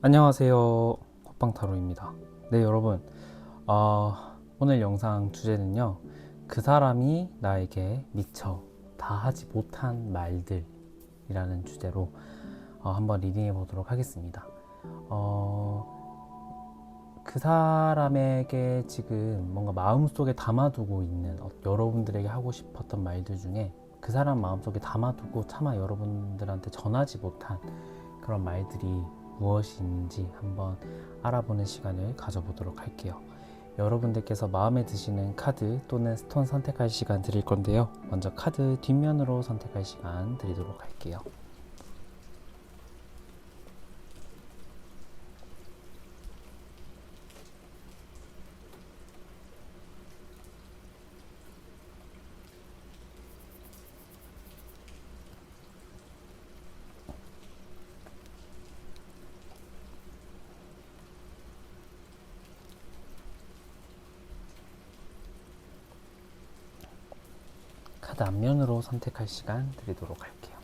안녕하세요, 호빵타로입니다. 네, 여러분, 오늘 영상 주제는요, 그 사람이 나에게 미처 다 하지 못한 말들이라는 주제로 한번 리딩해 보도록 하겠습니다. 그 사람에게 지금 뭔가 마음속에 담아두고 있는 여러분들에게 하고 싶었던 말들 중에 그 사람 마음속에 담아두고 차마 여러분들한테 전하지 못한 그런 말들이 무엇인지 한번 알아보는 시간을 가져보도록 할게요. 여러분들께서 마음에 드시는 카드 또는 스톤 선택할 시간 드릴 건데요. 먼저 카드 뒷면으로 선택할 시간 드리도록 할게요. 카드 앞면으로 선택할 시간 드리도록 할게요.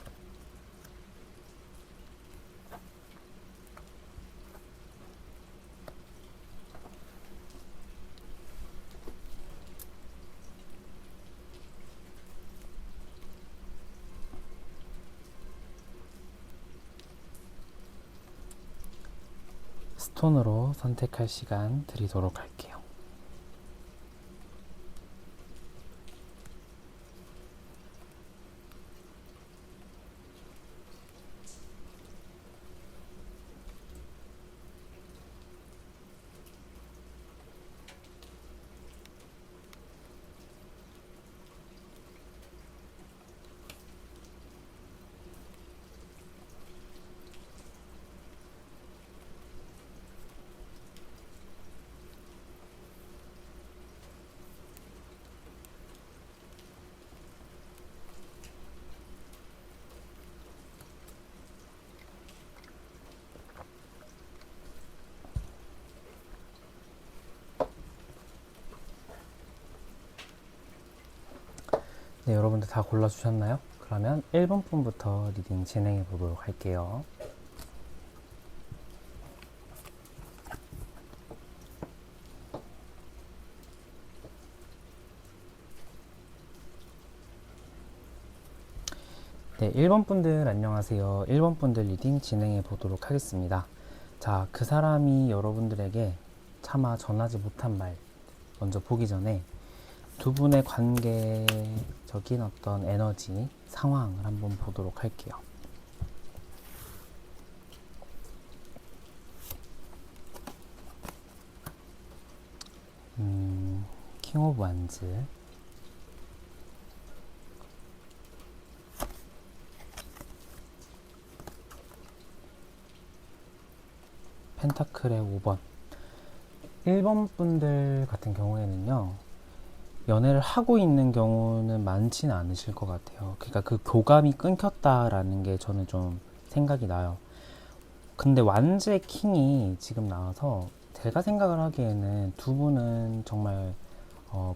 스톤으로 선택할 시간 드리도록 할게요. 네, 여러분들 다 골라주셨나요? 그러면 1번 분부터 리딩 진행해 보도록 할게요. 네, 1번 분들 안녕하세요. 1번 분들 리딩 진행해 보도록 하겠습니다. 자, 그 사람이 여러분들에게 차마 전하지 못한 말 먼저 보기 전에 두 분의 관계적인 어떤 에너지, 상황을 한번 보도록 할게요. 킹 오브 완즈, 펜타클의 5번. 1번 분들 같은 경우에는요, 연애를 하고 있는 경우는 많지는 않으실 것 같아요. 그러니까 그 교감이 끊겼다라는 게 저는 좀 생각이 나요. 근데 완즈의 킹이 지금 나와서 제가 생각을 하기에는 두 분은 정말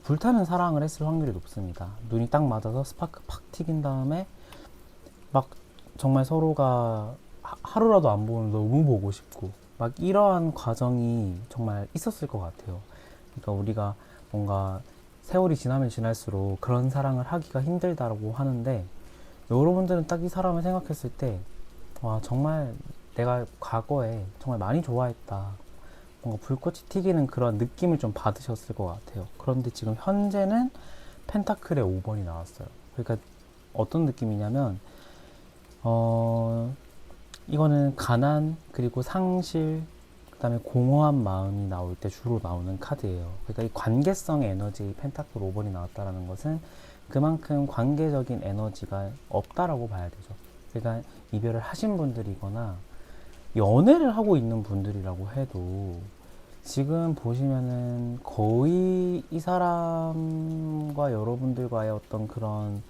불타는 사랑을 했을 확률이 높습니다. 눈이 딱 맞아서 스파크 팍 튀긴 다음에 막 정말 서로가 하루라도 안 보면 너무 보고 싶고 막 이러한 과정이 정말 있었을 것 같아요. 그러니까 우리가 뭔가 세월이 지나면 지날수록 그런 사랑을 하기가 힘들다고 하는데, 여러분들은 딱 이 사람을 생각했을 때 와, 정말 내가 과거에 정말 많이 좋아했다, 뭔가 불꽃이 튀기는 그런 느낌을 좀 받으셨을 것 같아요. 그런데 지금 현재는 펜타클의 5번이 나왔어요. 그러니까 어떤 느낌이냐면 이거는 가난, 그리고 상실, 그 다음에 공허한 마음이 나올 때 주로 나오는 카드예요. 그러니까 이 관계성의 에너지 펜타클 5번이 나왔다는 것은 그만큼 관계적인 에너지가 없다라고 봐야 되죠. 그러니까 이별을 하신 분들이거나 연애를 하고 있는 분들이라고 해도 지금 보시면은 거의 이 사람과 여러분들과의 어떤 그런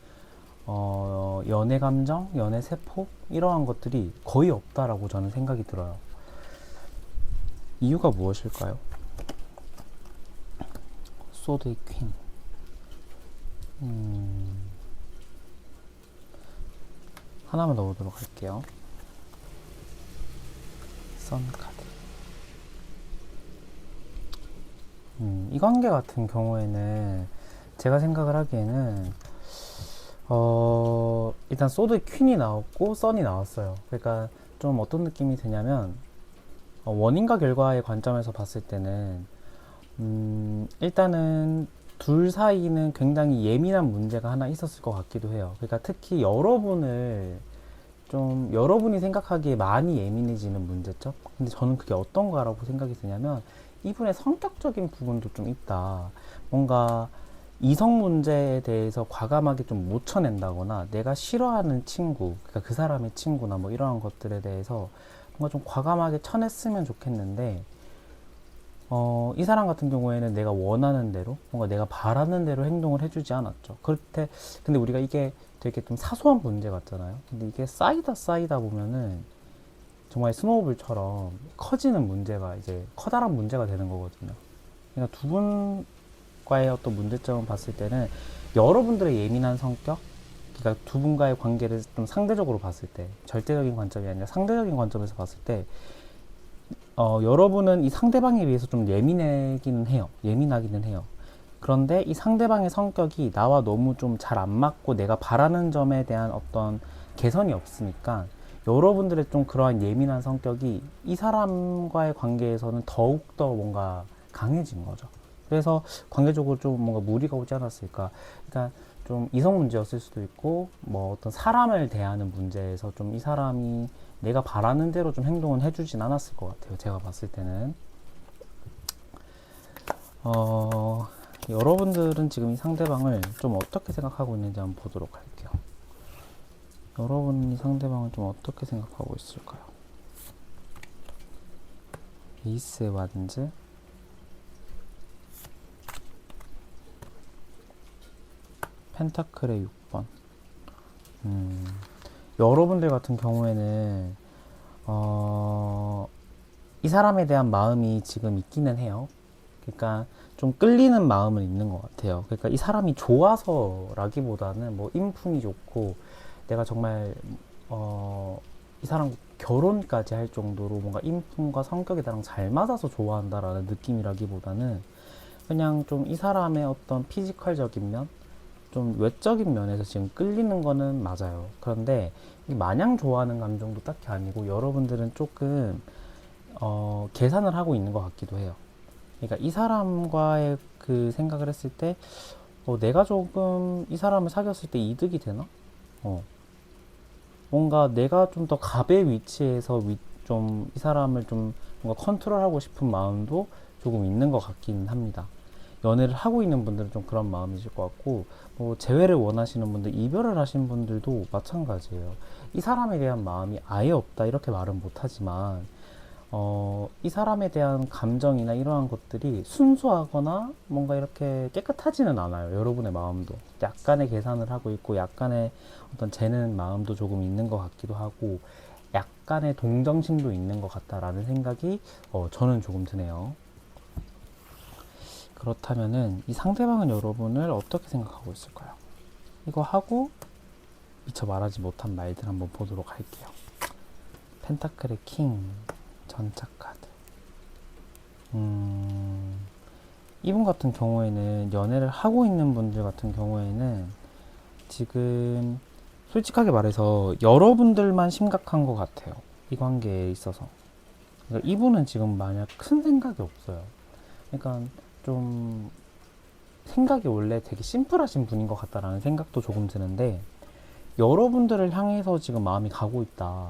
연애 감정, 연애 세포 이러한 것들이 거의 없다라고 저는 생각이 들어요. 이유가 무엇일까요? 소드의 퀸. 하나만 넣어보도록 할게요. 선 카드. 이 관계 같은 경우에는 제가 생각을 하기에는 일단 소드 퀸이 나왔고 선이 나왔어요. 그러니까 좀 어떤 느낌이 드냐면 원인과 결과의 관점에서 봤을 때는 일단은 둘 사이는 굉장히 예민한 문제가 하나 있었을 것 같기도 해요. 그러니까 특히 여러분이 생각하기에 많이 예민해지는 문제점? 근데 저는 그게 어떤 거라고 생각이 드냐면 이분의 성격적인 부분도 좀 있다. 뭔가 이성 문제에 대해서 과감하게 좀 못 쳐낸다거나 내가 싫어하는 친구, 그러니까 그 사람의 친구나 뭐 이러한 것들에 대해서 뭔가 좀 과감하게 쳐냈으면 좋겠는데 이 사람 같은 경우에는 내가 원하는 대로, 뭔가 내가 바라는 대로 행동을 해주지 않았죠. 근데 우리가 이게 되게 좀 사소한 문제 같잖아요. 근데 이게 쌓이다 보면은 정말 스노우볼처럼 커지는 문제가 이제 커다란 문제가 되는 거거든요. 그러니까 두 분과의 어떤 문제점을 봤을 때는 여러분들의 예민한 성격, 그러니까 두 분과의 관계를 좀 상대적으로 봤을 때, 절대적인 관점이 아니라 상대적인 관점에서 봤을 때 여러분은 이 상대방에 비해서 좀 예민하기는 해요. 예민하기는 해요. 그런데 이 상대방의 성격이 나와 너무 좀 잘 안 맞고 내가 바라는 점에 대한 어떤 개선이 없으니까 여러분들의 좀 그러한 예민한 성격이 이 사람과의 관계에서는 더욱더 뭔가 강해진 거죠. 그래서 관계적으로 좀 뭔가 무리가 오지 않았을까. 그러니까 좀 이성 문제였을 수도 있고 뭐 어떤 사람을 대하는 문제에서 좀 이 사람이 내가 바라는 대로 좀 행동은 해주진 않았을 것 같아요. 제가 봤을 때는. 여러분들은 지금 이 상대방을 좀 어떻게 생각하고 있는지 한번 보도록 할게요. 여러분이 상대방을 좀 어떻게 생각하고 있을까요? 에이스의 와든즈, 펜타클의 6번. 여러분들 같은 경우에는 이 사람에 대한 마음이 지금 있기는 해요. 그러니까 좀 끌리는 마음은 있는 것 같아요. 그러니까 이 사람이 좋아서라기보다는 뭐 인품이 좋고 내가 정말 이 사람 결혼까지 할 정도로 뭔가 인품과 성격이 나랑 잘 맞아서 좋아한다라는 느낌이라기보다는 그냥 좀 이 사람의 어떤 피지컬적인 면, 좀 외적인 면에서 지금 끌리는 거는 맞아요. 그런데 마냥 좋아하는 감정도 딱히 아니고 여러분들은 조금 계산을 하고 있는 것 같기도 해요. 그러니까 이 사람과의 그 생각을 했을 때 내가 조금 이 사람을 사귀었을 때 이득이 되나? 뭔가 내가 좀 더 갑의 위치에서 좀 이 사람을 좀 뭔가 컨트롤하고 싶은 마음도 조금 있는 것 같긴 합니다. 연애를 하고 있는 분들은 좀 그런 마음이실 것 같고 뭐 재회를 원하시는 분들, 이별을 하신 분들도 마찬가지예요. 이 사람에 대한 마음이 아예 없다 이렇게 말은 못하지만 이 사람에 대한 감정이나 이러한 것들이 순수하거나 뭔가 이렇게 깨끗하지는 않아요. 여러분의 마음도 약간의 계산을 하고 있고 약간의 어떤 재는 마음도 조금 있는 것 같기도 하고 약간의 동정심도 있는 것 같다라는 생각이 저는 조금 드네요. 그렇다면은 이 상대방은 여러분을 어떻게 생각하고 있을까요? 이거 하고 미처 말하지 못한 말들 한번 보도록 할게요. 펜타클의 킹, 전차 카드. 이분 같은 경우에는 연애를 하고 있는 분들 같은 경우에는 지금 솔직하게 말해서 여러분들만 심각한 것 같아요. 이 관계에 있어서. 그러니까 이분은 지금 만약 큰 생각이 없어요. 그러니까 좀 생각이 원래 되게 심플하신 분인 것 같다라는 생각도 조금 드는데 여러분들을 향해서 지금 마음이 가고 있다.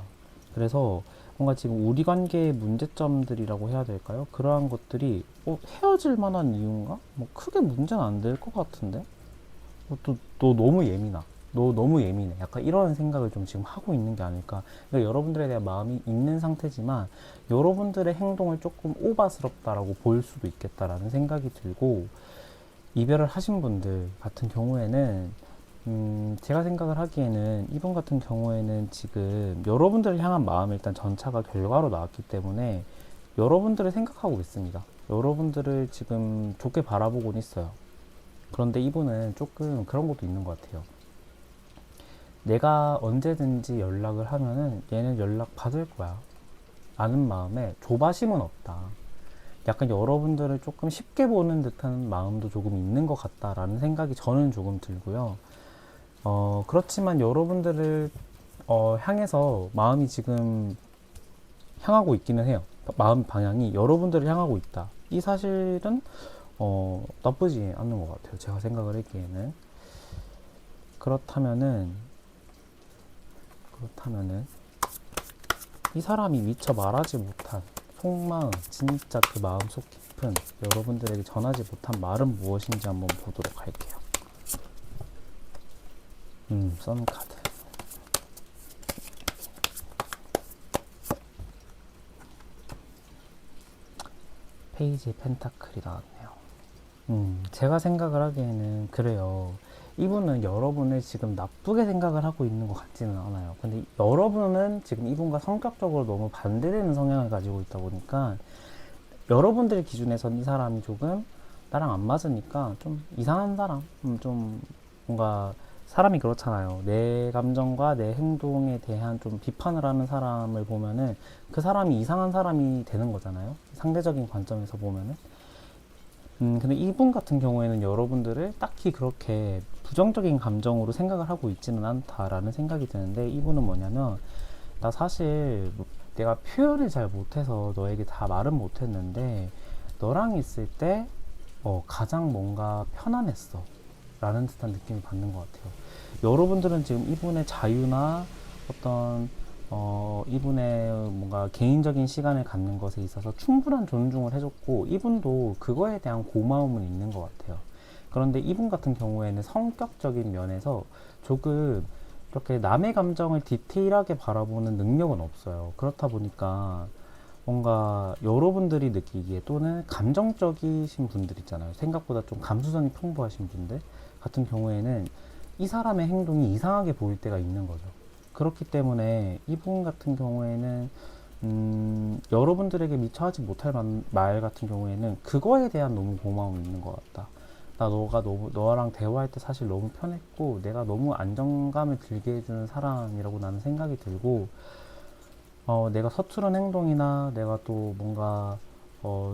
그래서 뭔가 지금 우리 관계의 문제점들이라고 해야 될까요? 그러한 것들이 헤어질 만한 이유인가? 뭐 크게 문제는 안 될 것 같은데? 너 너무 예민하. 너 너무 예민해. 약간 이런 생각을 좀 지금 하고 있는 게 아닐까. 그러니까 여러분들에 대한 마음이 있는 상태지만 여러분들의 행동을 조금 오바스럽다라고 볼 수도 있겠다라는 생각이 들고 이별을 하신 분들 같은 경우에는 제가 생각을 하기에는 이분 같은 경우에는 지금 여러분들을 향한 마음이 일단 전차가 결과로 나왔기 때문에 여러분들을 생각하고 있습니다. 여러분들을 지금 좋게 바라보곤 있어요. 그런데 이분은 조금 그런 것도 있는 것 같아요. 내가 언제든지 연락을 하면은 얘는 연락 받을 거야. 아는 마음에 조바심은 없다. 약간 여러분들을 조금 쉽게 보는 듯한 마음도 조금 있는 것 같다라는 생각이 저는 조금 들고요. 그렇지만 여러분들을 향해서 마음이 지금 향하고 있기는 해요. 마음 방향이 여러분들을 향하고 있다. 이 사실은 나쁘지 않는 것 같아요. 제가 생각을 했기에는. 그렇다면은 이 사람이 미처 말하지 못한 속마음, 진짜 그 마음속 깊은 여러분들에게 전하지 못한 말은 무엇인지 한번 보도록 할게요. 썬카드. 페이지 펜타클이 나왔네요. 제가 생각을 하기에는 그래요. 이분은 여러분을 지금 나쁘게 생각을 하고 있는 것 같지는 않아요. 근데 여러분은 지금 이분과 성격적으로 너무 반대되는 성향을 가지고 있다 보니까 여러분들 기준에선 이 사람이 조금 나랑 안 맞으니까 좀 이상한 사람, 좀 뭔가 사람이 그렇잖아요. 내 감정과 내 행동에 대한 좀 비판을 하는 사람을 보면은 그 사람이 이상한 사람이 되는 거잖아요. 상대적인 관점에서 보면은. 근데 이분 같은 경우에는 여러분들을 딱히 그렇게 부정적인 감정으로 생각을 하고 있지는 않다라는 생각이 드는데, 이분은 뭐냐면, 나 사실 내가 표현을 잘 못해서 너에게 다 말은 못했는데 너랑 있을 때 가장 뭔가 편안했어 라는 듯한 느낌을 받는 것 같아요. 여러분들은 지금 이분의 자유나 어떤 이분의 뭔가 개인적인 시간을 갖는 것에 있어서 충분한 존중을 해줬고, 이분도 그거에 대한 고마움은 있는 것 같아요. 그런데 이분 같은 경우에는 성격적인 면에서 조금 이렇게 남의 감정을 디테일하게 바라보는 능력은 없어요. 그렇다 보니까 뭔가 여러분들이 느끼기에, 또는 감정적이신 분들 있잖아요. 생각보다 좀 감수성이 풍부하신 분들 같은 경우에는 이 사람의 행동이 이상하게 보일 때가 있는 거죠. 그렇기 때문에 이분 같은 경우에는 여러분들에게 미처 하지 못할 말 같은 경우에는 그거에 대한 너무 고마움이 있는 것 같다. 나 너랑 대화할 때 사실 너무 편했고 내가 너무 안정감을 들게 해주는 사람이라고 나는 생각이 들고, 내가 서투른 행동이나 내가 또 뭔가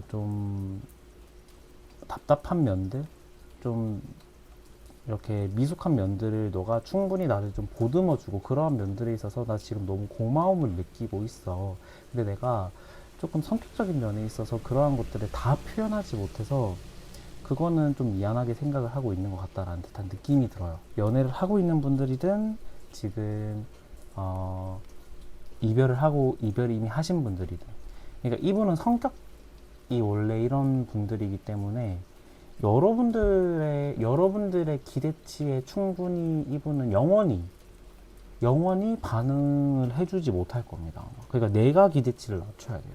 좀 답답한 면들, 좀 이렇게 미숙한 면들을 너가 충분히 나를 좀 보듬어주고, 그러한 면들에 있어서 나 지금 너무 고마움을 느끼고 있어. 근데 내가 조금 성격적인 면에 있어서 그러한 것들을 다 표현하지 못해서 그거는 좀 미안하게 생각을 하고 있는 것 같다라는 듯한 느낌이 들어요. 연애를 하고 있는 분들이든 지금 이별을 이미 하신 분들이든. 그러니까 이분은 성격이 원래 이런 분들이기 때문에 여러분들의 기대치에 충분히 이분은 영원히 반응을 해주지 못할 겁니다. 그러니까 내가 기대치를 낮춰야 돼요.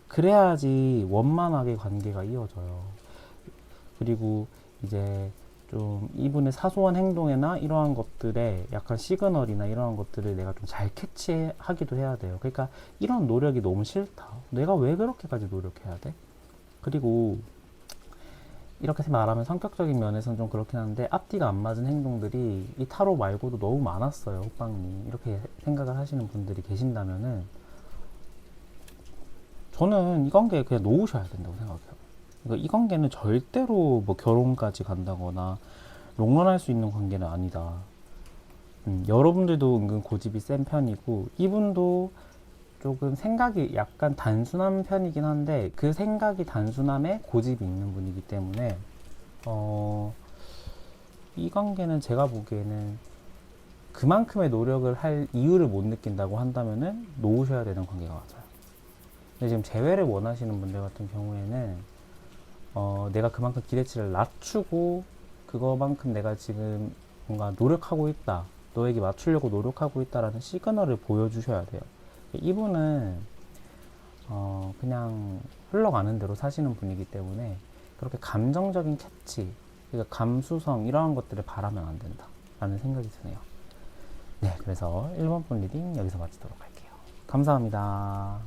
그래야지 원만하게 관계가 이어져요. 그리고 이제 좀 이분의 사소한 행동이나 이러한 것들에 약간 시그널이나 이러한 것들을 내가 좀 잘 캐치하기도 해야 돼요. 그러니까 이런 노력이 너무 싫다. 내가 왜 그렇게까지 노력해야 돼? 그리고 이렇게 말하면 성격적인 면에서는 좀 그렇긴 한데, 앞뒤가 안 맞은 행동들이 이 타로 말고도 너무 많았어요, 호빵님. 이렇게 생각을 하시는 분들이 계신다면은 저는 이 관계에 그냥 놓으셔야 된다고 생각해요. 그러니까 이 관계는 절대로 뭐 결혼까지 간다거나 롱런할 수 있는 관계는 아니다. 여러분들도 은근 고집이 센 편이고, 이분도 조금 생각이 약간 단순한 편이긴 한데 그 생각이 단순함에 고집이 있는 분이기 때문에 이 관계는 제가 보기에는 그만큼의 노력을 할 이유를 못 느낀다고 한다면은 놓으셔야 되는 관계가 맞아요. 근데 지금 재회를 원하시는 분들 같은 경우에는 내가 그만큼 기대치를 낮추고 그거만큼 내가 지금 뭔가 노력하고 있다, 너에게 맞추려고 노력하고 있다라는 시그널을 보여주셔야 돼요. 이분은 그냥 흘러가는 대로 사시는 분이기 때문에 그렇게 감정적인 캐치, 그러니까 감수성 이러한 것들을 바라면 안 된다 라는 생각이 드네요. 네, 그래서 1번 분 리딩 여기서 마치도록 할게요. 감사합니다.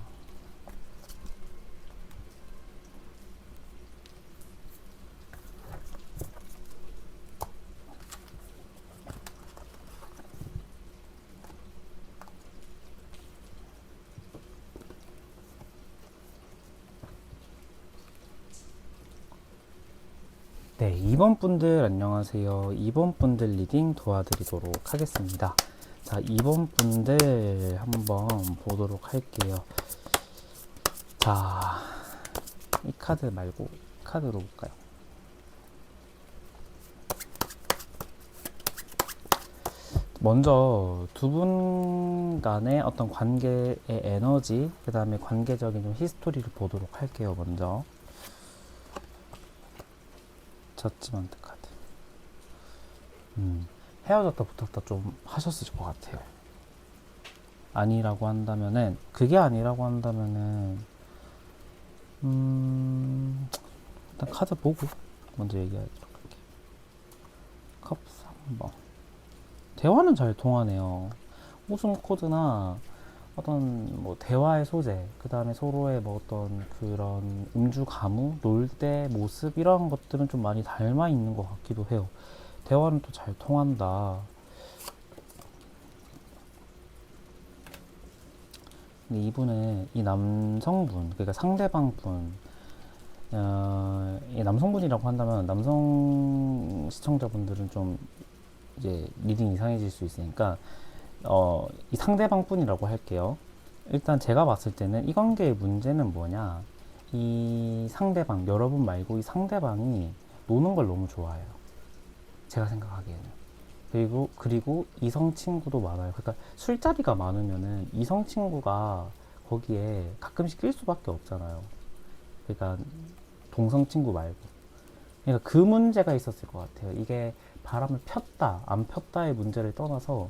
네, 2번 분들 안녕하세요. 2번 분들 리딩 도와드리도록 하겠습니다. 자, 2번 분들 한번 보도록 할게요. 자, 이 카드 말고 이 카드로 볼까요? 먼저 두 분 간의 어떤 관계의 에너지, 그 다음에 관계적인 좀 히스토리를 보도록 할게요. 먼저 저지먼트 카드. 헤어졌다 붙었다 좀 하셨을 것 같아요. 아니라고 한다면은, 그게 아니라고 한다면은 일단 카드 보고 먼저 얘기하도록 할게요. 컵 3번. 대화는 잘 통하네요. 웃음 코드나 어떤 뭐 대화의 소재, 그 다음에 서로의 뭐 어떤 그런 음주 가무, 놀 때 모습 이런 것들은 좀 많이 닮아 있는 것 같기도 해요. 대화는 또 잘 통한다. 근데 이분은 이 남성분, 그러니까 상대방분, 이 남성분이라고 한다면 남성 시청자분들은 좀 이제 리딩 이상해질 수 있으니까 이 상대방뿐이라고 할게요. 일단 제가 봤을 때는 이 관계의 문제는 뭐냐, 이 상대방, 여러분 말고 이 상대방이 노는 걸 너무 좋아해요. 제가 생각하기에는. 그리고 이성 친구도 많아요. 그러니까 술자리가 많으면은 이성 친구가 거기에 가끔씩 낄 수밖에 없잖아요. 그러니까 동성 친구 말고. 그러니까 그 문제가 있었을 것 같아요. 이게 바람을 폈다, 안 폈다의 문제를 떠나서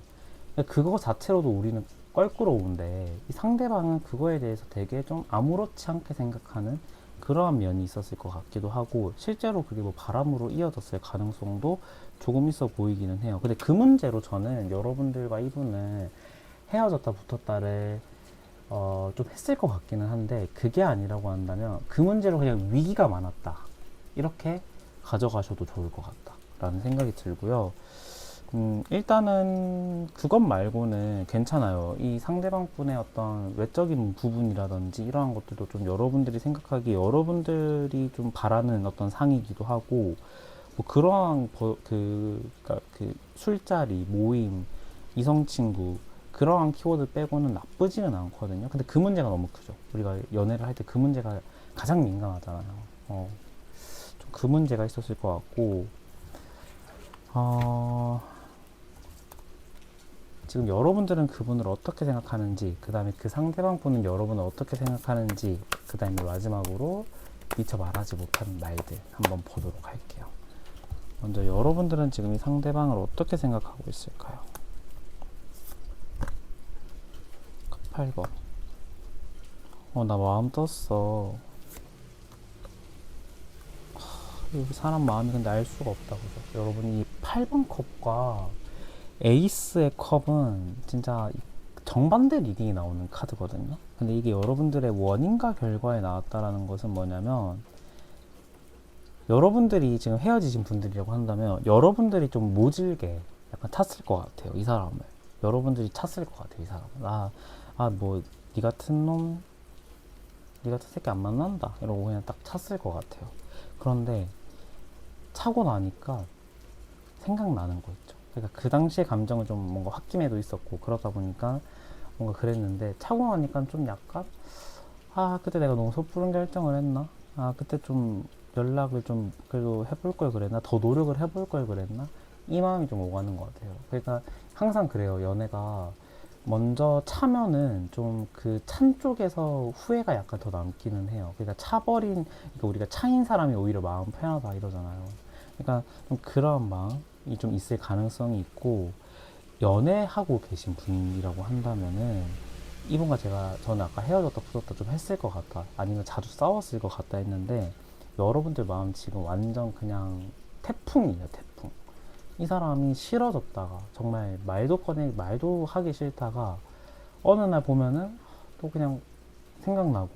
그거 자체로도 우리는 껄끄러운데 이 상대방은 그거에 대해서 되게 좀 아무렇지 않게 생각하는 그러한 면이 있었을 것 같기도 하고, 실제로 그게 뭐 바람으로 이어졌을 가능성도 조금 있어 보이기는 해요. 근데 그 문제로 저는 여러분들과 이분을 헤어졌다 붙었다를 좀 했을 것 같기는 한데, 그게 아니라고 한다면 그 문제로 그냥 위기가 많았다, 이렇게 가져가셔도 좋을 것 같다 라는 생각이 들고요. 일단은 그것 말고는 괜찮아요. 이 상대방 분의 어떤 외적인 부분이라든지 이러한 것들도 좀 여러분들이 생각하기에 여러분들이 좀 바라는 어떤 상이기도 하고, 뭐 그러한 그러니까 그 술자리, 모임, 이성 친구 그러한 키워드 빼고는 나쁘지는 않거든요. 근데 그 문제가 너무 크죠. 우리가 연애를 할 때 그 문제가 가장 민감하잖아요. 좀 그 문제가 있었을 것 같고, 지금 여러분들은 그분을 어떻게 생각하는지, 그 다음에 그 상대방 분은 여러분을 어떻게 생각하는지, 그 다음에 마지막으로 미처 말하지 못한 말들 한번 보도록 할게요. 먼저 여러분들은 지금 이 상대방을 어떻게 생각하고 있을까요? 8번. 나 마음 떴어. 여기 사람 마음이 근데 알 수가 없다, 그죠? 여러분, 이 8번 컵과 에이스의 컵은 진짜 정반대 리딩이 나오는 카드거든요. 근데 이게 여러분들의 원인과 결과에 나왔다라는 것은 뭐냐면, 여러분들이 지금 헤어지신 분들이라고 한다면 여러분들이 좀 모질게 약간 탔을 것 같아요, 이 사람을. 여러분들이 찼을 것 같아요, 이 사람을. 뭐 니 같은 놈, 니 같은 새끼 안 만난다 이러고 그냥 딱 찼을 것 같아요. 그런데 차고 나니까 생각나는 거 있죠. 그러니까 그 당시의 감정은 좀 뭔가 홧김에도 있었고 그러다 보니까 뭔가 그랬는데, 차고 나니까 좀 약간 그때 내가 너무 섣부른 결정을 했나? 그때 좀 연락을 좀 그래도 해볼 걸 그랬나? 더 노력을 해볼 걸 그랬나? 이 마음이 좀 오가는 것 같아요. 그러니까 항상 그래요. 연애가 먼저 차면은 좀 그 찬 쪽에서 후회가 약간 더 남기는 해요. 그러니까 그러니까 우리가 차인 사람이 오히려 마음 편하다 이러잖아요. 그러니까 좀 그런 마음이 좀 있을 가능성이 있고, 연애하고 계신 분이라고 한다면은 이분과 저는 아까 헤어졌다 붙었다 좀 했을 것 같다, 아니면 자주 싸웠을 것 같다 했는데, 여러분들 마음 지금 완전 그냥 태풍이에요, 태풍. 이 사람이 싫어졌다가 정말 말도 하기 싫다가 어느 날 보면은 또 그냥 생각나고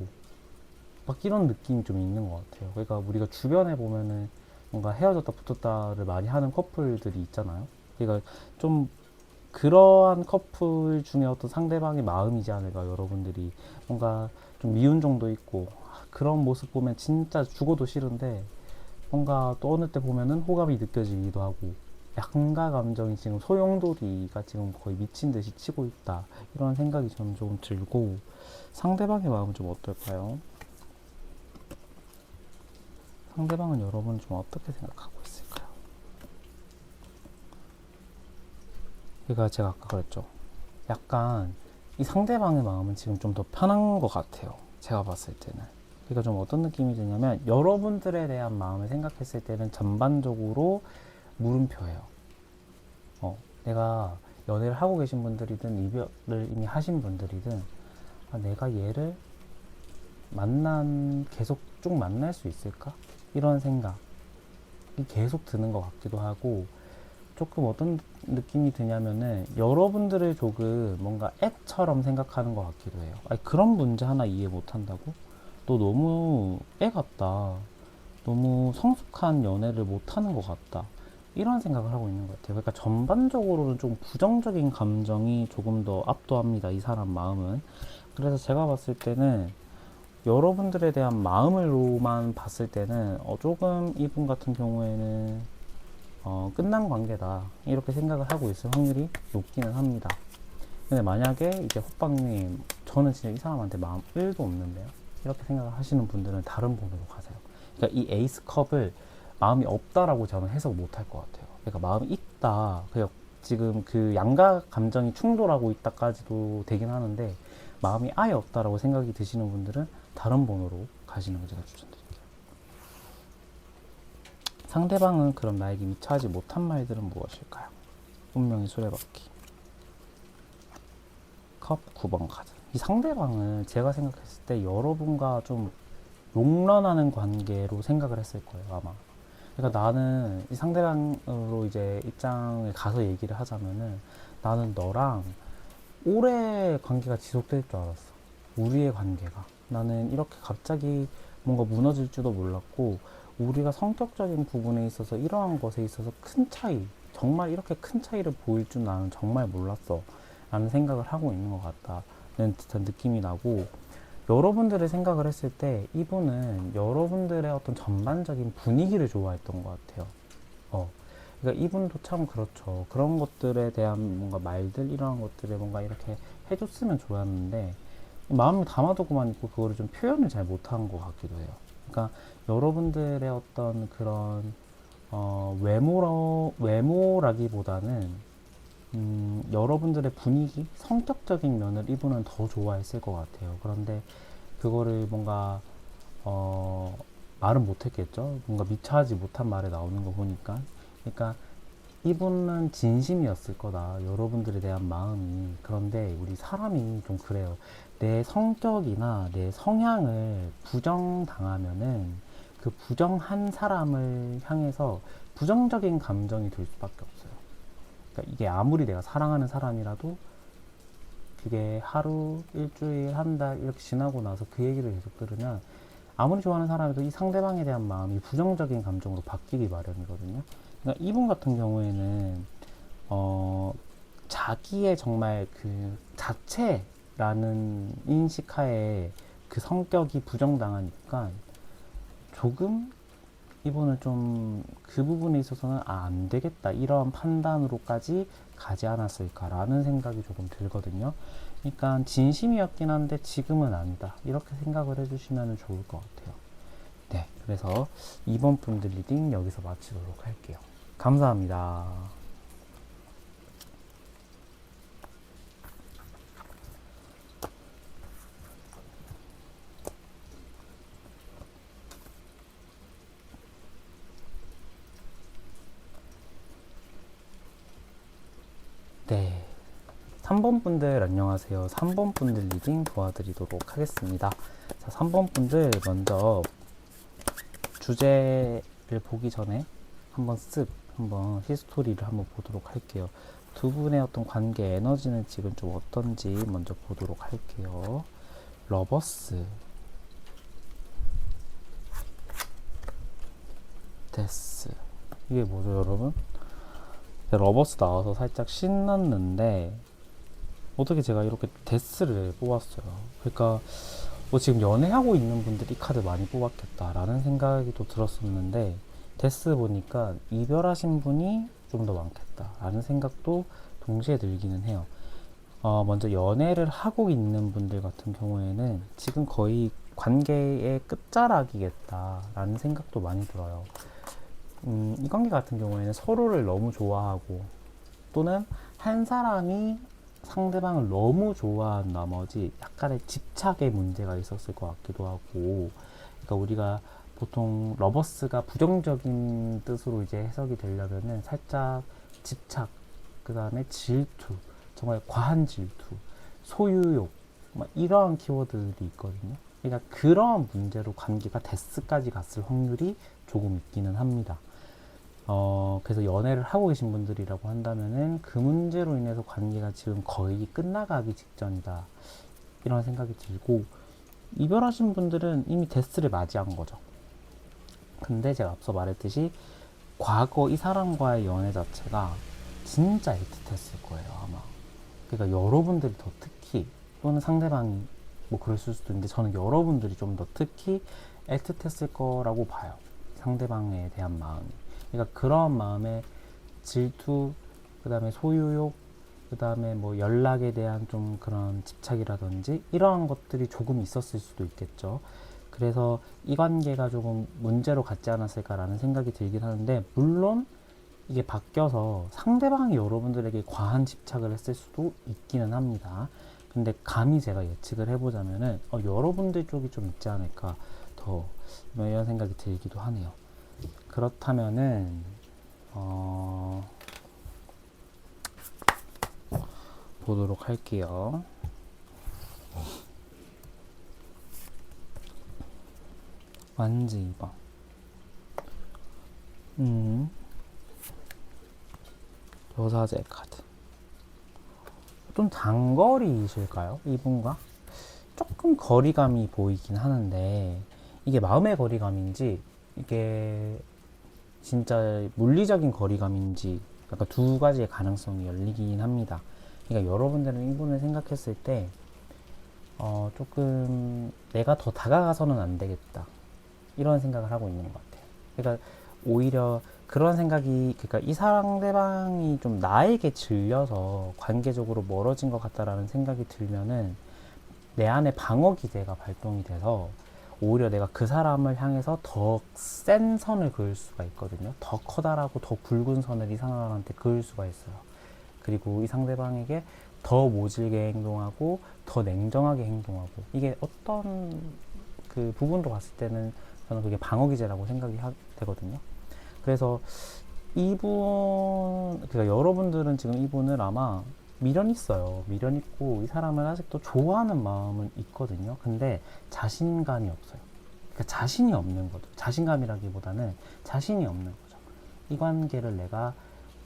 막 이런 느낌이 좀 있는 것 같아요. 그러니까 우리가 주변에 보면은 뭔가 헤어졌다 붙었다를 많이 하는 커플들이 있잖아요. 그러니까 좀 그러한 커플 중에 어떤 상대방의 마음이지 않을까. 여러분들이 뭔가 좀 미운 정도 있고 그런 모습 보면 진짜 죽어도 싫은데 뭔가 또 어느 때 보면은 호감이 느껴지기도 하고 양가 감정이 지금 소용돌이가 지금 거의 미친 듯이 치고 있다 이런 생각이 저는 조금 들고 상대방의 마음은 좀 어떨까요? 상대방은 여러분 좀 어떻게 생각하고 있을까요? 그러니까 제가 아까 그랬죠. 약간 이 상대방의 마음은 지금 좀 더 편한 것 같아요. 제가 봤을 때는. 그러니까 좀 어떤 느낌이 드냐면 여러분들에 대한 마음을 생각했을 때는 전반적으로 물음표예요. 내가 연애를 하고 계신 분들이든 이별을 이미 하신 분들이든 내가 얘를 계속 쭉 만날 수 있을까? 이런 생각이 계속 드는 것 같기도 하고 조금 어떤 느낌이 드냐면은 여러분들을 조금 뭔가 애처럼 생각하는 것 같기도 해요. 아니, 그런 문제 하나 이해 못 한다고? 너 너무 애 같다. 너무 성숙한 연애를 못 하는 것 같다. 이런 생각을 하고 있는 것 같아요. 그러니까 전반적으로는 좀 부정적인 감정이 조금 더 압도합니다. 이 사람 마음은. 그래서 제가 봤을 때는 여러분들에 대한 마음으로만 봤을 때는 조금 이분 같은 경우에는 끝난 관계다 이렇게 생각을 하고 있을 확률이 높기는 합니다. 근데 만약에 이제 호빵님 저는 진짜 이 사람한테 마음 1도 없는데요 이렇게 생각을 하시는 분들은 다른 번호로 가세요. 그러니까 이 에이스 컵을 마음이 없다라고 저는 해석 못 할 것 같아요. 그러니까 마음이 있다. 그냥 지금 그 양가 감정이 충돌하고 있다까지도 되긴 하는데 마음이 아예 없다라고 생각이 드시는 분들은 다른 번호로 가시는 걸 제가 추천드릴게요. 상대방은 그럼 나에게 미처 하지 못한 말들은 무엇일까요? 운명의 수레바퀴. 컵 9번 카드. 이 상대방은 제가 생각했을 때 여러분과 좀 롱런하는 관계로 생각을 했을 거예요, 아마. 그러니까 나는 이 상대방으로 이제 입장을 가서 얘기를 하자면은 나는 너랑 오래 관계가 지속될 줄 알았어. 우리의 관계가. 나는 이렇게 갑자기 뭔가 무너질 줄도 몰랐고, 우리가 성격적인 부분에 있어서 이러한 것에 있어서 큰 차이, 정말 이렇게 큰 차이를 보일 줄 나는 정말 몰랐어. 라는 생각을 하고 있는 것 같다는 듯한 느낌이 나고, 여러분들의 생각을 했을 때 이분은 여러분들의 어떤 전반적인 분위기를 좋아했던 것 같아요. 그러니까 이분도 참 그렇죠. 그런 것들에 대한 뭔가 말들, 이러한 것들에 뭔가 이렇게 해줬으면 좋았는데, 마음을 담아두고만 있고, 그거를 좀 표현을 잘 못한 것 같기도 해요. 그러니까 여러분들의 어떤 그런, 외모라기보다는, 여러분들의 분위기, 성격적인 면을 이분은 더 좋아했을 것 같아요. 그런데 그거를 뭔가, 말은 못했겠죠. 뭔가 미처 하지 못한 말에 나오는 거 보니까. 그러니까 이분은 진심이었을 거다. 여러분들에 대한 마음이. 그런데 우리 사람이 좀 그래요. 내 성격이나 내 성향을 부정당하면은 그 부정한 사람을 향해서 부정적인 감정이 들 수밖에 없어요. 그러니까 이게 아무리 내가 사랑하는 사람이라도 그게 하루, 일주일, 한 달 이렇게 지나고 나서 그 얘기를 계속 들으면 아무리 좋아하는 사람이도 이 상대방에 대한 마음이 부정적인 감정으로 바뀌기 마련이거든요. 그러니까 이분 같은 경우에는 자기의 정말 그 자체라는 인식하에 그 성격이 부정당하니까 조금 이분은 좀 그 부분에 있어서는 안 되겠다 이런 판단으로까지 가지 않았을까라는 생각이 조금 들거든요. 그러니까 진심이었긴 한데 지금은 아니다 이렇게 생각을 해주시면 좋을 것 같아요. 네, 그래서 2번 분들 리딩 여기서 마치도록 할게요. 감사합니다. 네, 3번 분들 안녕하세요. 3번 분들 리딩 도와드리도록 하겠습니다. 자, 3번 분들 먼저 주제를 보기 전에 한번 히스토리를 한번 보도록 할게요. 두 분의 어떤 관계 에너지는 지금 좀 어떤지 먼저 보도록 할게요. 러버스, 데스. 이게 뭐죠, 여러분? 러버스 나와서 살짝 신났는데 어떻게 제가 이렇게 데스를 뽑았어요. 그러니까 지금 연애하고 있는 분들이 이 카드 많이 뽑았겠다라는 생각이 또 들었었는데 데스 보니까 이별하신 분이 좀 더 많겠다라는 생각도 동시에 들기는 해요. 먼저 연애를 하고 있는 분들 같은 경우에는 지금 거의 관계의 끝자락이겠다라는 생각도 많이 들어요. 이 관계 같은 경우에는 서로를 너무 좋아하고 또는 한 사람이 상대방을 너무 좋아한 나머지 약간의 집착의 문제가 있었을 것 같기도 하고, 그러니까 우리가 보통 러버스가 부정적인 뜻으로 이제 해석이 되려면은 살짝 집착, 그 다음에 질투, 정말 과한 질투, 소유욕, 막 이러한 키워드들이 있거든요. 그러니까 그런 문제로 관계가 데스까지 갔을 확률이 조금 있기는 합니다. 그래서 연애를 하고 계신 분들이라고 한다면은 그 문제로 인해서 관계가 지금 거의 끝나가기 직전이다. 이런 생각이 들고, 이별하신 분들은 이미 데스를 맞이한 거죠. 근데 제가 앞서 말했듯이 과거 이 사람과의 연애 자체가 진짜 애틋했을 거예요, 아마. 그러니까 여러분들이 더 특히, 또는 상대방이 뭐 그랬을 수도 있는데, 저는 여러분들이 좀 더 특히 애틋했을 거라고 봐요. 상대방에 대한 마음이. 그러니까 그런 마음에 질투, 그 다음에 소유욕, 그 다음에 뭐 연락에 대한 좀 그런 집착이라든지 이러한 것들이 조금 있었을 수도 있겠죠. 그래서 이 관계가 조금 문제로 갔지 않았을까라는 생각이 들긴 하는데, 물론 이게 바뀌어서 상대방이 여러분들에게 과한 집착을 했을 수도 있기는 합니다. 근데 감히 제가 예측을 해보자면은 여러분들 쪽이 좀 있지 않을까, 더 이런 생각이 들기도 하네요. 그렇다면은 보도록 할게요. 완지 2번. 여사제 카드. 좀 단거리이실까요? 이분과? 조금 거리감이 보이긴 하는데, 이게 마음의 거리감인지 이게 진짜 물리적인 거리감인지 약간 두 가지의 가능성이 열리긴 합니다. 그러니까 여러분들은 이분을 생각했을 때 조금 내가 더 다가가서는 안 되겠다, 이런 생각을 하고 있는 것 같아요. 그러니까 오히려 그런 생각이, 그러니까 이 상대방이 좀 나에게 질려서 관계적으로 멀어진 것 같다라는 생각이 들면은 내 안에 방어 기제가 발동이 돼서 오히려 내가 그 사람을 향해서 더 센 선을 그을 수가 있거든요. 더 커다랗고 더 굵은 선을 이 사람한테 그을 수가 있어요. 그리고 이 상대방에게 더 모질게 행동하고 더 냉정하게 행동하고, 이게 어떤 그 부분도 봤을 때는 저는 그게 방어 기제라고 생각이 되거든요. 그래서 이분, 그러니까 여러분들은 지금 이분을 아마 미련 있어요. 미련 있고 이 사람을 아직도 좋아하는 마음은 있거든요. 근데 자신감이 없어요. 그러니까 자신이 없는 거죠. 자신감이라기보다는 자신이 없는 거죠. 이 관계를 내가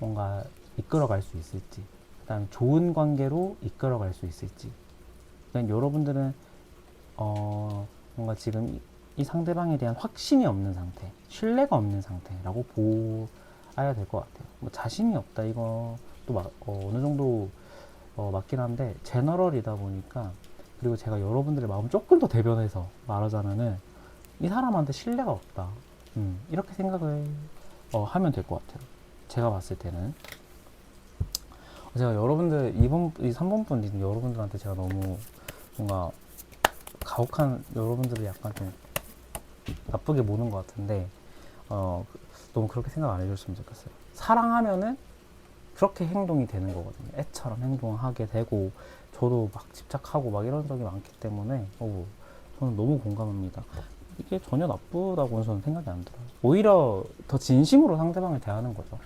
뭔가 이끌어갈 수 있을지, 그다음 좋은 관계로 이끌어갈 수 있을지. 그러니까 여러분들은 뭔가 지금 이 상대방에 대한 확신이 없는 상태, 신뢰가 없는 상태라고 보아야 될 것 같아요. 뭐 자신이 없다, 이거 또 어느 정도 맞긴 한데 제너럴이다 보니까, 그리고 제가 여러분들의 마음 조금 더 대변해서 말하자면은 이 사람한테 신뢰가 없다, 이렇게 생각을 하면 될 것 같아요. 제가 봤을 때는. 제가 여러분들 2번, 3번 분 여러분들한테 제가 너무 뭔가 가혹한, 여러분들을 약간 좀 나쁘게 보는 것 같은데 너무 그렇게 생각 안 해줬으면 좋겠어요. 사랑하면은 그렇게 행동이 되는 거거든요. 애처럼 행동하게 되고, 저도 막 집착하고 막 이런 적이 많기 때문에 저는 너무 공감합니다. 이게 전혀 나쁘다고는 저는 생각이 안 들어요. 오히려 더 진심으로 상대방을 대하는 거죠.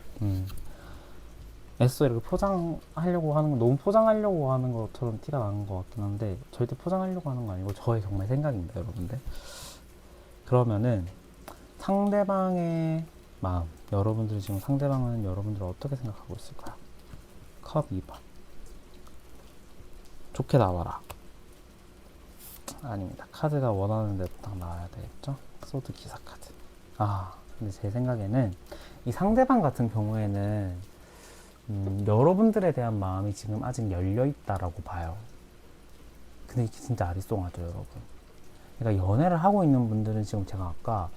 애써 이렇게 포장하려고 하는 거, 너무 포장하려고 하는 것처럼 티가 나는 것 같긴 한데 절대 포장하려고 하는 거 아니고 저의 정말 생각입니다, 여러분들. 그러면은 상대방의 마음, 여러분들 지금 상대방은 여러분들을 어떻게 생각하고 있을까요? 컵 2번. 좋게 나와라. 아닙니다. 카드가 원하는 대로 딱 나와야 되겠죠? 소드 기사 카드. 근데 제 생각에는 이 상대방 같은 경우에는 여러분들에 대한 마음이 지금 아직 열려있다라고 봐요. 근데 이게 진짜 아리송하죠, 여러분. 그러니까 연애를 하고 있는 분들은 지금 제가 아까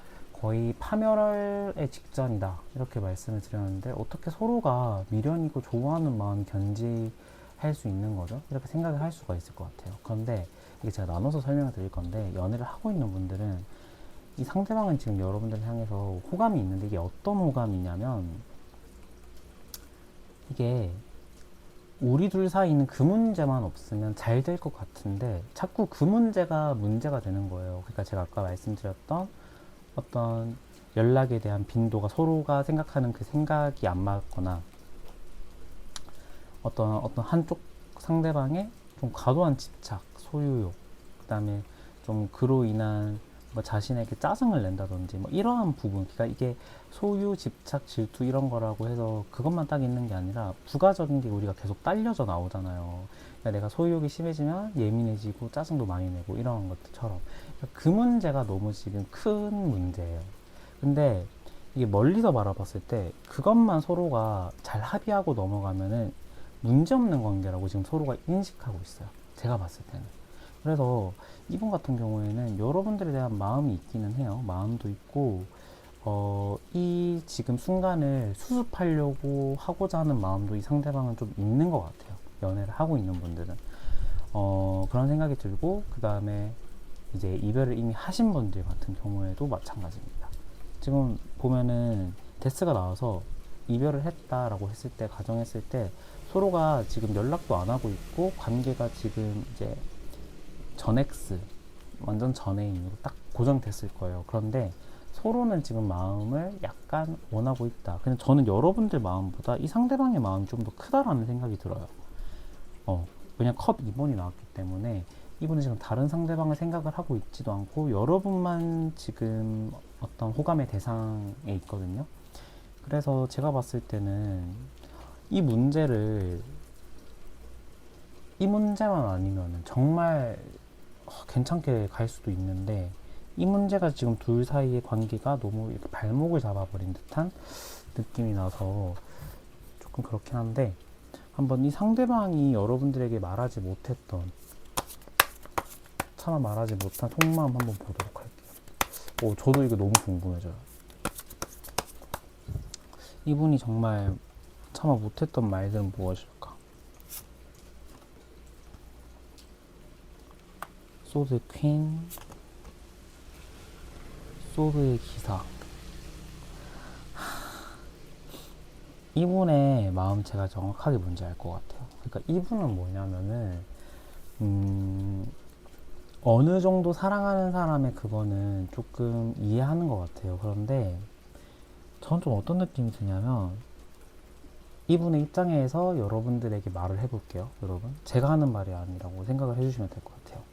거의 파멸의 직전이다 이렇게 말씀을 드렸는데 어떻게 서로가 미련이고 좋아하는 마음이 견지할 수 있는 거죠? 이렇게 생각을 할 수가 있을 것 같아요. 그런데 이게 제가 나눠서 설명을 드릴 건데 연애를 하고 있는 분들은 이 상대방은 지금 여러분들을 향해서 호감이 있는데 이게 어떤 호감이냐면 이게 우리 둘 사이는 그 문제만 없으면 잘 될 것 같은데 자꾸 그 문제가 문제가 되는 거예요. 그러니까 제가 아까 말씀드렸던 어떤 연락에 대한 빈도가 서로가 생각하는 그 생각이 안 맞거나 어떤 한쪽 상대방의 좀 과도한 집착, 소유욕, 그다음에 좀 그로 인한 뭐 자신에게 짜증을 낸다든지 뭐 이러한 부분, 그러니까 이게 소유, 집착, 질투 이런 거라고 해서 그것만 딱 있는 게 아니라 부가적인 게 우리가 계속 딸려져 나오잖아요. 그러니까 내가 소유욕이 심해지면 예민해지고 짜증도 많이 내고 이런 것들처럼 그러니까 그 문제가 너무 지금 큰 문제예요. 근데 이게 멀리서 바라봤을 때 그것만 서로가 잘 합의하고 넘어가면은 문제없는 관계라고 지금 서로가 인식하고 있어요. 제가 봤을 때는. 그래서 이분 같은 경우에는 여러분들에 대한 마음이 있기는 해요. 마음도 있고, 이 지금 순간을 수습하려고 하고자 하는 마음도 이 상대방은 좀 있는 것 같아요. 연애를 하고 있는 분들은. 그런 생각이 들고, 그 다음에 이제 이별을 이미 하신 분들 같은 경우에도 마찬가지입니다. 지금 보면은 데스가 나와서 이별을 했다라고 했을 때, 가정했을 때, 서로가 지금 연락도 안 하고 있고, 관계가 지금 이제 전X, 완전 전애인으로 딱 고정됐을 거예요. 그런데 서로는 지금 마음을 약간 원하고 있다. 근데 저는 여러분들 마음보다 이 상대방의 마음이 좀 더 크다라는 생각이 들어요. 왜냐면 컵 2번이 나왔기 때문에 이분은 지금 다른 상대방을 생각을 하고 있지도 않고 여러분만 지금 어떤 호감의 대상에 있거든요. 그래서 제가 봤을 때는 이 문제를 이 문제만 아니면 정말 괜찮게 갈 수도 있는데 이 문제가 지금 둘 사이의 관계가 너무 이렇게 발목을 잡아버린 듯한 느낌이 나서 조금 그렇긴 한데 한번 이 상대방이 여러분들에게 말하지 못했던 차마 말하지 못한 속마음 한번 보도록 할게요. 저도 이거 너무 궁금해져요. 이분이 정말 차마 못했던 말들은 무엇일까? 소드 퀸, 소드의 기사. 이분의 마음 제가 정확하게 뭔지 알 것 같아요. 그러니까 이분은 뭐냐면은 어느 정도 사랑하는 사람의 그거는 조금 이해하는 것 같아요. 그런데 전 좀 어떤 느낌이 드냐면 이분의 입장에서 여러분들에게 말을 해볼게요. 여러분, 제가 하는 말이 아니라고 생각을 해주시면 될 것 같아요.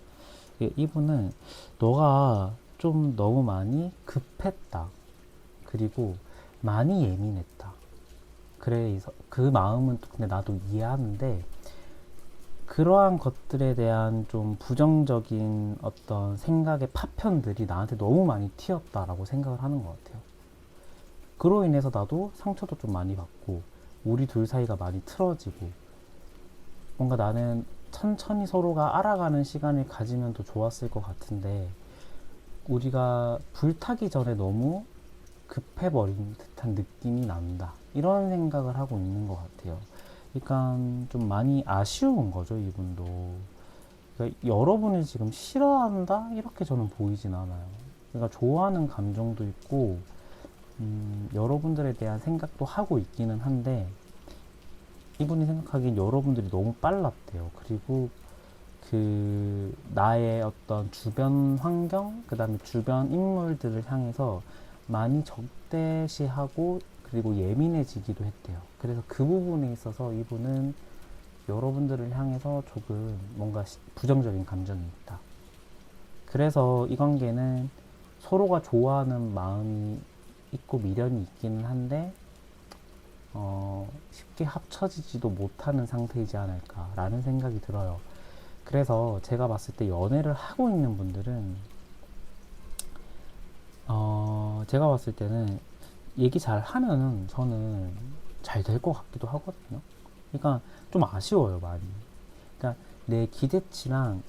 이분은 너가 좀 너무 많이 급했다. 그리고 많이 예민했다. 그래서 그 마음은 또 근데 나도 이해하는데 그러한 것들에 대한 좀 부정적인 어떤 생각의 파편들이 나한테 너무 많이 튀었다라고 생각을 하는 것 같아요. 그로 인해서 나도 상처도 좀 많이 받고 우리 둘 사이가 많이 틀어지고 뭔가 나는 천천히 서로가 알아가는 시간을 가지면 더 좋았을 것 같은데 우리가 불타기 전에 너무 급해버린 듯한 느낌이 난다. 이런 생각을 하고 있는 것 같아요. 그러니까 좀 많이 아쉬운 거죠, 이분도. 그러니까 여러분을 지금 싫어한다? 이렇게 저는 보이진 않아요. 그러니까 좋아하는 감정도 있고, 여러분들에 대한 생각도 하고 있기는 한데, 이분이 생각하기엔 여러분들이 너무 빨랐대요. 그리고 그 나의 어떤 주변 환경, 그 다음에 주변 인물들을 향해서 많이 적대시하고 그리고 예민해지기도 했대요. 그래서 그 부분에 있어서 이분은 여러분들을 향해서 조금 뭔가 부정적인 감정이 있다. 그래서 이 관계는 서로가 좋아하는 마음이 있고 미련이 있기는 한데 쉽게 합쳐지지도 못하는 상태이지 않을까라는 생각이 들어요. 그래서 제가 봤을 때 연애를 하고 있는 분들은 제가 봤을 때는 얘기 잘 하면은 저는 잘 될 것 같기도 하거든요. 그러니까 좀 아쉬워요, 많이. 그러니까 내 기대치랑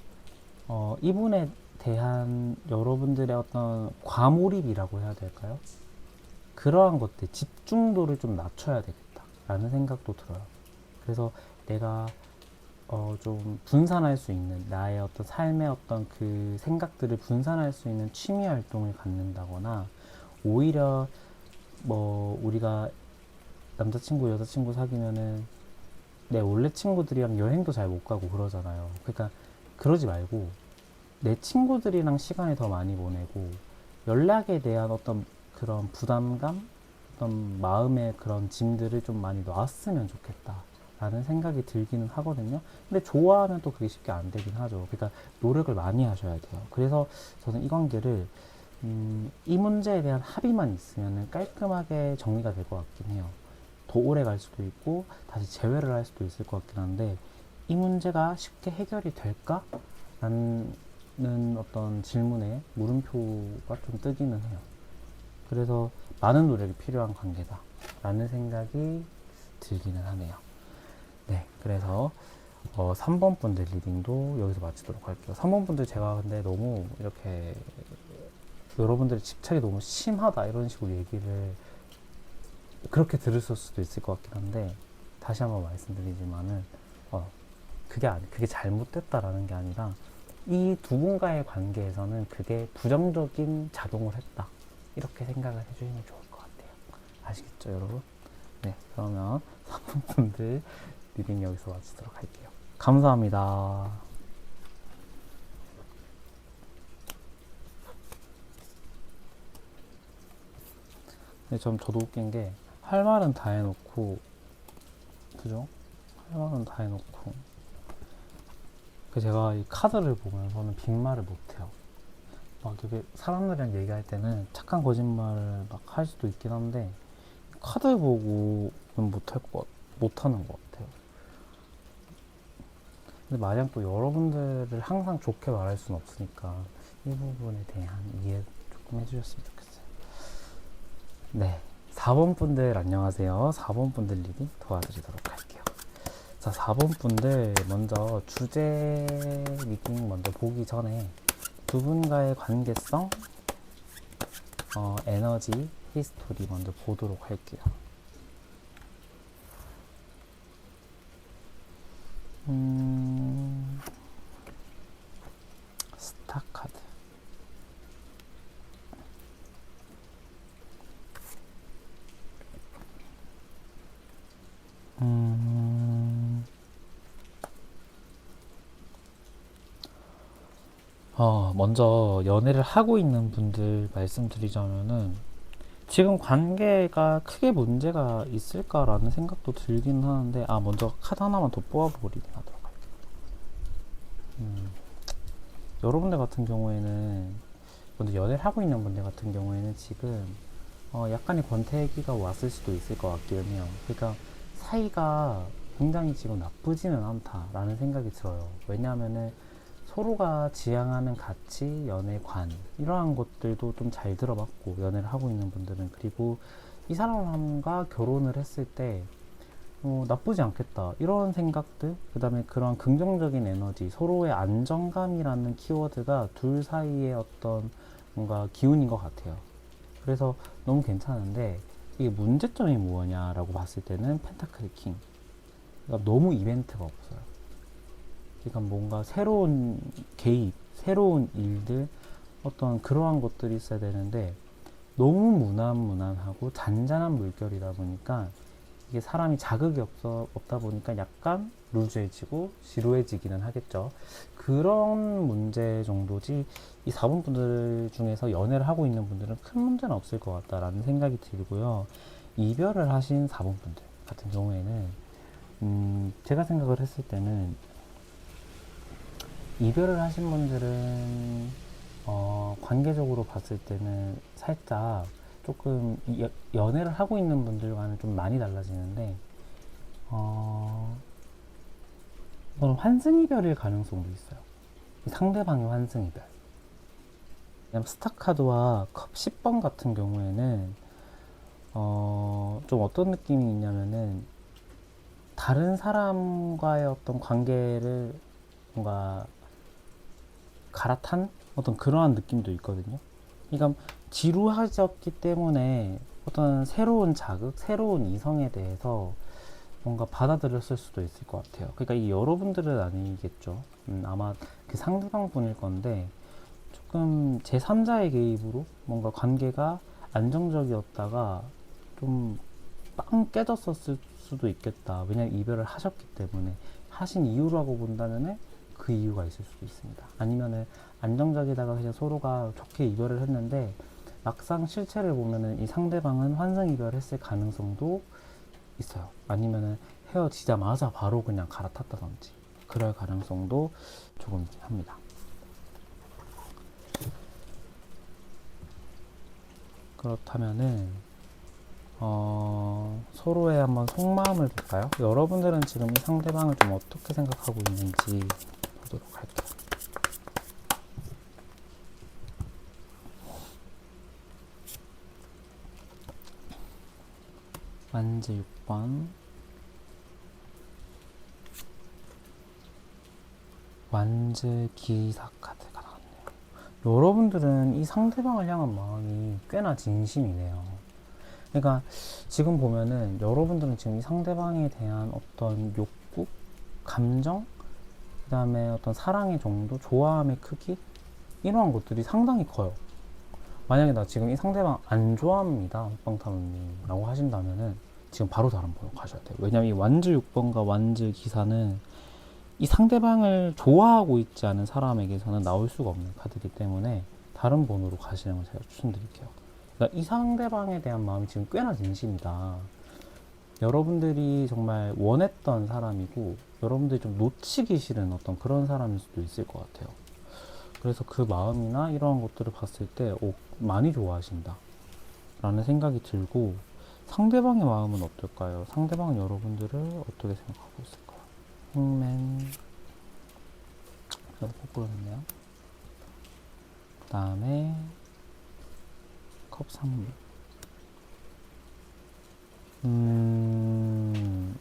이분의 대한 여러분들의 어떤 과몰입이라고 해야 될까요? 그러한 것들, 집중도를 좀 낮춰야 되겠다라는 생각도 들어요. 그래서 내가 좀 분산할 수 있는 나의 어떤 삶의 어떤 그 생각들을 분산할 수 있는 취미 활동을 갖는다거나, 오히려 뭐 우리가 남자친구 여자친구 사귀면은 내 원래 친구들이랑 여행도 잘 못 가고 그러잖아요. 그러니까 그러지 말고 내 친구들이랑 시간을 더 많이 보내고, 연락에 대한 어떤 그런 부담감, 어떤 마음의 그런 짐들을 좀 많이 놨으면 좋겠다 라는 생각이 들기는 하거든요. 근데 좋아하면 또 그게 쉽게 안 되긴 하죠. 그러니까 노력을 많이 하셔야 돼요. 그래서 저는 이 관계를 이 문제에 대한 합의만 있으면 깔끔하게 정리가 될 것 같긴 해요. 더 오래 갈 수도 있고 다시 재회를 할 수도 있을 것 같긴 한데, 이 문제가 쉽게 해결이 될까? 라는 어떤 질문에 물음표가 좀 뜨기는 해요. 그래서 많은 노력이 필요한 관계다 라는 생각이 들기는 하네요. 네, 그래서 3번 분들 리딩도 여기서 마치도록 할게요. 3번 분들 제가 근데 너무 이렇게 여러분들의 집착이 너무 심하다 이런 식으로 얘기를 그렇게 들으실 수도 있을 것 같긴 한데, 다시 한번 말씀드리지만은 그게 잘못됐다라는 게 아니라 이 두 분과의 관계에서는 그게 부정적인 작용을 했다, 이렇게 생각을 해주시면 좋을 것 같아요. 아시겠죠, 여러분? 네, 그러면 3분 분들 리딩 여기서 마치도록 할게요. 감사합니다. 근데 저도 웃긴 게, 할 말은 다 해놓고, 그죠? 할 말은 다 해놓고, 제가 이 카드를 보면서는 빈말을 못해요. 막 이게 사람들이랑 얘기할 때는 착한 거짓말을 막 할 수도 있긴 한데, 카드 보고는 못하는 것 같아요. 근데 마냥 또 여러분들을 항상 좋게 말할 수는 없으니까 이 부분에 대한 이해 조금 해주셨으면 좋겠어요. 네, 4번 분들 안녕하세요. 4번 분들 리딩 도와드리도록 할게요. 자, 4번 분들 먼저 주제 리딩 먼저 보기 전에 두 분과의 관계성, 에너지, 히스토리 먼저 보도록 할게요. 스타 카드. 먼저 연애를 하고 있는 분들 말씀드리자면은, 지금 관계가 크게 문제가 있을까라는 생각도 들긴 하는데, 먼저 카드 하나만 더 뽑아보고 리딩하도록 할게요. 여러분들 같은 경우에는, 먼저 연애를 하고 있는 분들 같은 경우에는 지금 약간의 권태기가 왔을 수도 있을 것 같기는 해요. 그러니까 사이가 굉장히 지금 나쁘지는 않다라는 생각이 들어요. 왜냐하면은 서로가 지향하는 가치, 연애관, 이러한 것들도 좀 잘 들어봤고, 연애를 하고 있는 분들은. 그리고 이 사람과 결혼을 했을 때 나쁘지 않겠다, 이런 생각들, 그 다음에 그런 긍정적인 에너지, 서로의 안정감이라는 키워드가 둘 사이의 어떤 뭔가 기운인 것 같아요. 그래서 너무 괜찮은데, 이게 문제점이 뭐냐라고 봤을 때는 펜타클 킹. 그러니까 너무 이벤트가 없어요. 그러니까 뭔가 새로운 개입, 새로운 일들, 어떤 그러한 것들이 있어야 되는데, 너무 무난무난하고 잔잔한 물결이다 보니까 이게 사람이 자극이 없다 보니까 약간 루즈해지고 지루해지기는 하겠죠. 그런 문제 정도지, 이 4번 분들 중에서 연애를 하고 있는 분들은 큰 문제는 없을 것 같다라는 생각이 들고요. 이별을 하신 4번 분들 같은 경우에는 제가 생각을 했을 때는, 이별을 하신 분들은 관계적으로 봤을 때는 살짝 조금 연애를 하고 있는 분들과는 좀 많이 달라지는데, 이건 환승이별일 가능성도 있어요. 상대방의 환승이별. 스타카드와 컵 10번 같은 경우에는 좀 어떤 느낌이 있냐면은, 다른 사람과의 어떤 관계를 뭔가 갈아탄 어떤 그러한 느낌도 있거든요. 그러니까 지루하셨기 때문에 어떤 새로운 자극, 새로운 이성에 대해서 뭔가 받아들였을 수도 있을 것 같아요. 그러니까 이 여러분들은 아니겠죠. 아마 그 상대방 분일 건데 조금 제3자의 개입으로 뭔가 관계가 안정적이었다가 좀 빵 깨졌었을 수도 있겠다. 왜냐면 이별을 하셨기 때문에 하신 이유라고 본다면은 그 이유가 있을 수도 있습니다. 아니면은 안정적이다가 그냥 서로가 좋게 이별을 했는데 막상 실체를 보면은 이 상대방은 환승 이별했을 가능성도 있어요. 아니면은 헤어지자마자 바로 그냥 갈아탔다든지 그럴 가능성도 조금 있긴 합니다. 그렇다면은 서로의 한번 속마음을 볼까요? 여러분들은 지금 이 상대방을 좀 어떻게 생각하고 있는지 보도록 할게요. 완즈 6번, 완즈 기사 카드가 나왔네요. 여러분들은 이 상대방을 향한 마음이 꽤나 진심이네요. 그러니까 지금 보면은 여러분들은 지금 이 상대방에 대한 어떤 욕구, 감정, 그 다음에 어떤 사랑의 정도, 좋아함의 크기 이러한 것들이 상당히 커요. 만약에 나 지금 이 상대방 안 좋아합니다, 호빵타로님 라고 하신다면은 지금 바로 다른 번호 가셔야 돼요. 왜냐면 이 완즈 6번과 완즈 기사는 이 상대방을 좋아하고 있지 않은 사람에게서는 나올 수가 없는 카드이기 때문에 다른 번호로 가시는 걸 제가 추천드릴게요. 그러니까 이 상대방에 대한 마음이 지금 꽤나 진심이다. 여러분들이 정말 원했던 사람이고 여러분들이 좀 놓치기 싫은 어떤 그런 사람일 수도 있을 것 같아요. 그래서 그 마음이나 이런 것들을 봤을 때 많이 좋아하신다 라는 생각이 들고, 상대방의 마음은 어떨까요? 상대방은 여러분들을 어떻게 생각하고 있을까요? 흑맨, 저도 거꾸로 냈네요. 그 다음에 컵 3물.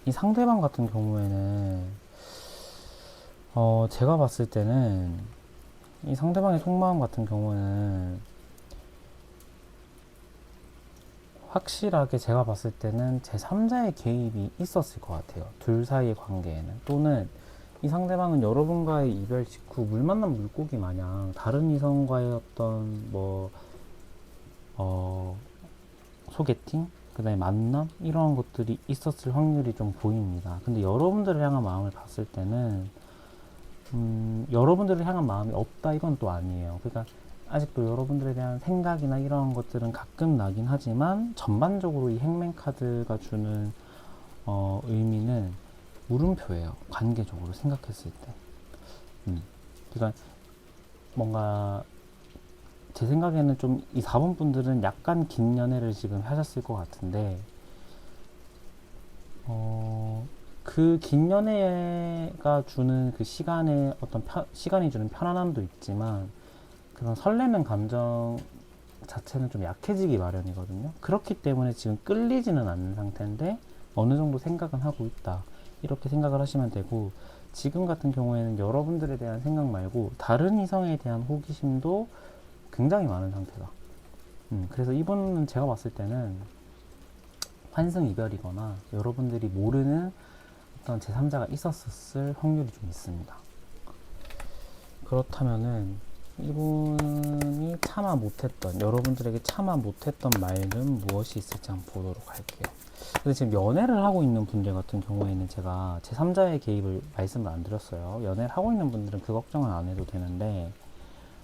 이 상대방 같은 경우에는 제가 봤을 때는 이 상대방의 속마음 같은 경우는 확실하게 제가 봤을 때는 제3자의 개입이 있었을 것 같아요. 둘 사이의 관계에는. 또는 이 상대방은 여러분과의 이별 직후 물 만난 물고기 마냥 다른 이성과의 어떤 소개팅? 그 다음에 만남? 이런 것들이 있었을 확률이 좀 보입니다. 근데 여러분들을 향한 마음을 봤을 때는 여러분들을 향한 마음이 없다 이건 또 아니에요. 그러니까 아직도 여러분들에 대한 생각이나 이런 것들은 가끔 나긴 하지만 전반적으로 이 행맨 카드가 주는 의미는 물음표예요. 관계적으로 생각했을 때. 그러니까 뭔가 제 생각에는 좀 이 4번 분들은 약간 긴 연애를 지금 하셨을 것 같은데 그 긴 연애가 주는 그 시간의 어떤 시간이 주는 편안함도 있지만 그런 설레는 감정 자체는 좀 약해지기 마련이거든요. 그렇기 때문에 지금 끌리지는 않는 상태인데 어느 정도 생각은 하고 있다. 이렇게 생각을 하시면 되고, 지금 같은 경우에는 여러분들에 대한 생각 말고 다른 이성에 대한 호기심도 굉장히 많은 상태다. 그래서 이분은 제가 봤을 때는 환승 이별이거나 여러분들이 모르는 어떤 제3자가 있었을 확률이 좀 있습니다. 그렇다면은 이분이 참아 못했던, 여러분들에게 참아 못했던 말은 무엇이 있을지 한번 보도록 할게요. 근데 지금 연애를 하고 있는 분들 같은 경우에는 제가 제3자의 개입을 말씀을 안 드렸어요. 연애를 하고 있는 분들은 그 걱정은 안 해도 되는데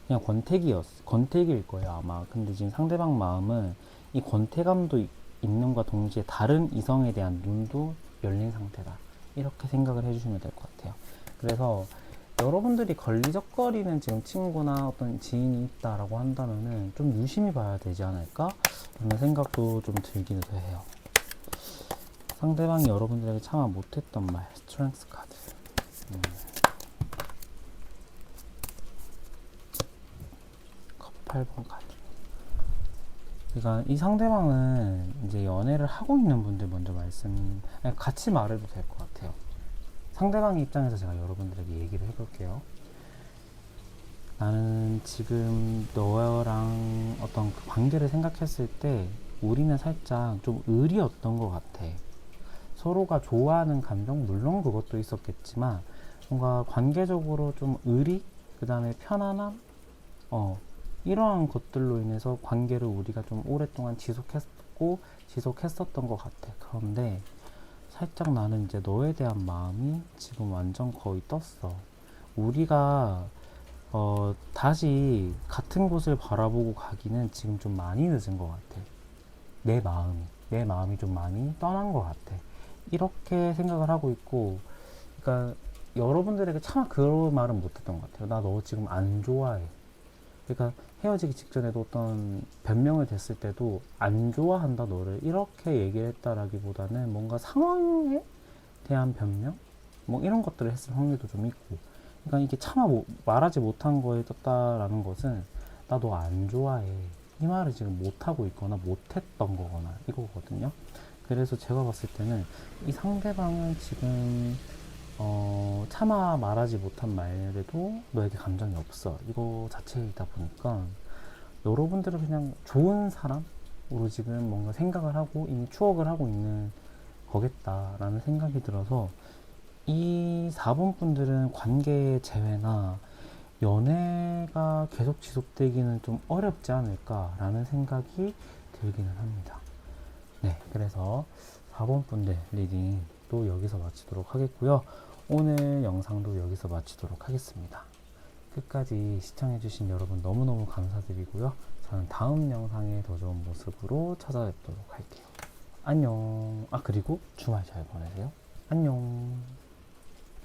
그냥 권태기일 거예요 아마. 근데 지금 상대방 마음은 이 권태감도 있는과 동시에 다른 이성에 대한 눈도 열린 상태다, 이렇게 생각을 해주시면 될 것 같아요. 그래서 여러분들이 걸리적거리는 지금 친구나 어떤 지인이 있다라고 한다면은 좀 유심히 봐야 되지 않을까 라는 생각도 좀 들기도 해요. 상대방이 여러분들에게 참아 못했던 말, 스트렝스 카드. 컵 8번 카드. 그러니까 이 상대방은 이제 연애를 하고 있는 분들 먼저 같이 말해도 될 것 같아요. 상대방의 입장에서 제가 여러분들에게 얘기를 해볼게요. 나는 지금 너랑 어떤 그 관계를 생각했을 때 우리는 살짝 좀 의리였던 것 같아. 서로가 좋아하는 감정, 물론 그것도 있었겠지만, 뭔가 관계적으로 좀 의리, 그 다음에 편안함, 이러한 것들로 인해서 관계를 우리가 좀 오랫동안 지속했었던 것 같아. 그런데 살짝 나는 이제 너에 대한 마음이 지금 완전 거의 떴어. 우리가 다시 같은 곳을 바라보고 가기는 지금 좀 많이 늦은 것 같아. 내 마음이 좀 많이 떠난 것 같아. 이렇게 생각을 하고 있고, 그러니까 여러분들에게 차마 그런 말은 못했던 것 같아요. 나 너 지금 안 좋아해. 그러니까 헤어지기 직전에도 어떤 변명을 댔을 때도 안 좋아한다 너를 이렇게 얘기를 했다라기보다는 뭔가 상황에 대한 변명? 뭐 이런 것들을 했을 확률도 좀 있고, 그러니까 이게 차마 말하지 못한 거에 떴다라는 것은 나 너 안 좋아해 이 말을 지금 못하고 있거나 못했던 거거나 이거거든요. 그래서 제가 봤을 때는 이 상대방은 지금 차마 말하지 못한 말에도 너에게 감정이 없어 이거 자체이다 보니까 여러분들은 그냥 좋은 사람으로 지금 뭔가 생각을 하고 이미 추억을 하고 있는 거겠다라는 생각이 들어서 이 4번 분들은 관계 재회나 연애가 계속 지속되기는 좀 어렵지 않을까라는 생각이 들기는 합니다. 네, 그래서 4번 분들 리딩 또 여기서 마치도록 하겠고요. 오늘 영상도 여기서 마치도록 하겠습니다. 끝까지 시청해주신 여러분 너무너무 감사드리고요. 저는 다음 영상에 더 좋은 모습으로 찾아뵙도록 할게요. 안녕. 그리고 주말 잘 보내세요. 안녕.